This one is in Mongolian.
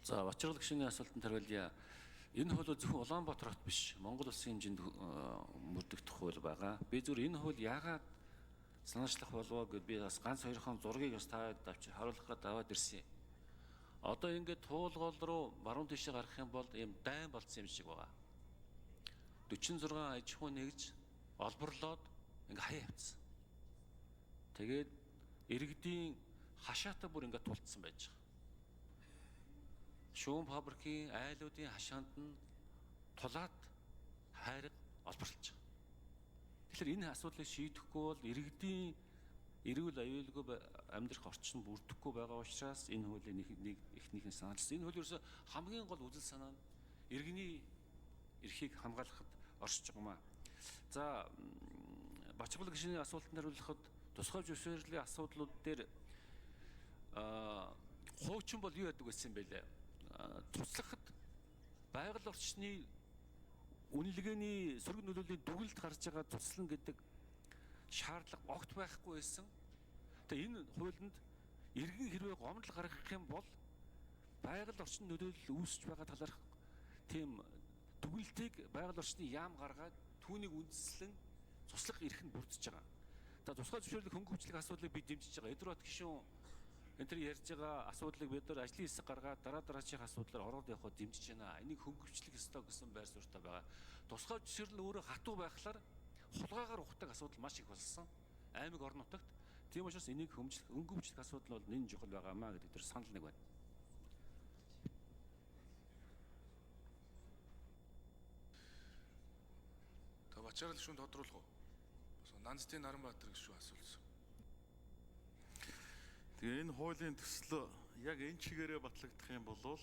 За Бачиргал гишүүний асуултанд хариулъя. Энэ хууль зөвхөн Улаанбаатар хот биш, Монгол улсын хэмжээнд мөрдөгдөх хууль байгаа. Би зүгээр энэ хууль яагаад санаачлах болов гэд би бас ганц хоёрхон зургийг бас таад харуулах гээд аваад ирсэн. Одоо ингээд туулгол руу баруун тишээ гарах юм бол ийм дайн болцсон юм шиг байгаа. 46 аж ахуй нэгж олборлоод ингээ хаяа явцсан. Тэгээд иргэдийн хашаатаа бүр ингээ тулцсан байж байгаа. Шүүн фабрикийн айлуудын хашаанд нь тулаад хайрга олборлож байгаа. Тэгэхээр энэ асуудлыг шийдэхгүй бол иргэдийн эрүүл аюулгүй амьдрах орчин бүрдэхгүй байгаа учраас энэ хуулийн эхнийхэн санаачилсан. Энэ хууль ерөөсө хамгийн гол үзэл санаа нь иргэний эрхийг хамгаалахад оршиж байгаа юм аа. За Бачиргал гишүүний асуултанд хариулахад тусгай зөвшөөрлийн асуудлууд дээр хуучин бол юу яадаг гэсэн юм бэ лээ? Туслахад байгаль орчны үнэлгээний сөрөг нөлөөлийн дүгнэлт гарч байгаа туслан гэдэг шаардлага огт байхгүй байсан. Тэгээ энэ хуулинд иргэн хэрвээ гомдол гаргах юм бол байгаль орчны нөлөөлөл үүсэж байгаа талаарх тийм дүгнэлтийг байгаль орчны яам гаргаад түүнийг үндэслэн туслах эрх нь бүрдэж байгаа. За тусгай зөвшөөрлөг хөнгөвчлөх асуудлыг бид дэмжиж байгаа. Эдвард гишүүн энэ төр ярьж байгаа асуудлыг бид нар ажлын хэсэг гаргаад дараачих асуудлаар ороод явхад дэмжиж байна. Энийг хөнгөвчлөх ёстой гэсэн байр суурьтай байгаа. Тусгай зөвшөөрөл өөрөө хатуу байхлаар хулгайгаар ухдаг асуудал маш их болсон. Аймаг орон нутагт. Тийм учраас энийг хөнгөвчлөх асуудал бол нэн чухал байгаамаа гэдэг төр санал нэг байна. Та Бачиргал гишүүн тодруулах уу? Нанцтын Наранбаатар гишүүн асуулсан. Тэгээ энэ хуулийн төсөл яг энэ чигээрээ батлагдах юм бол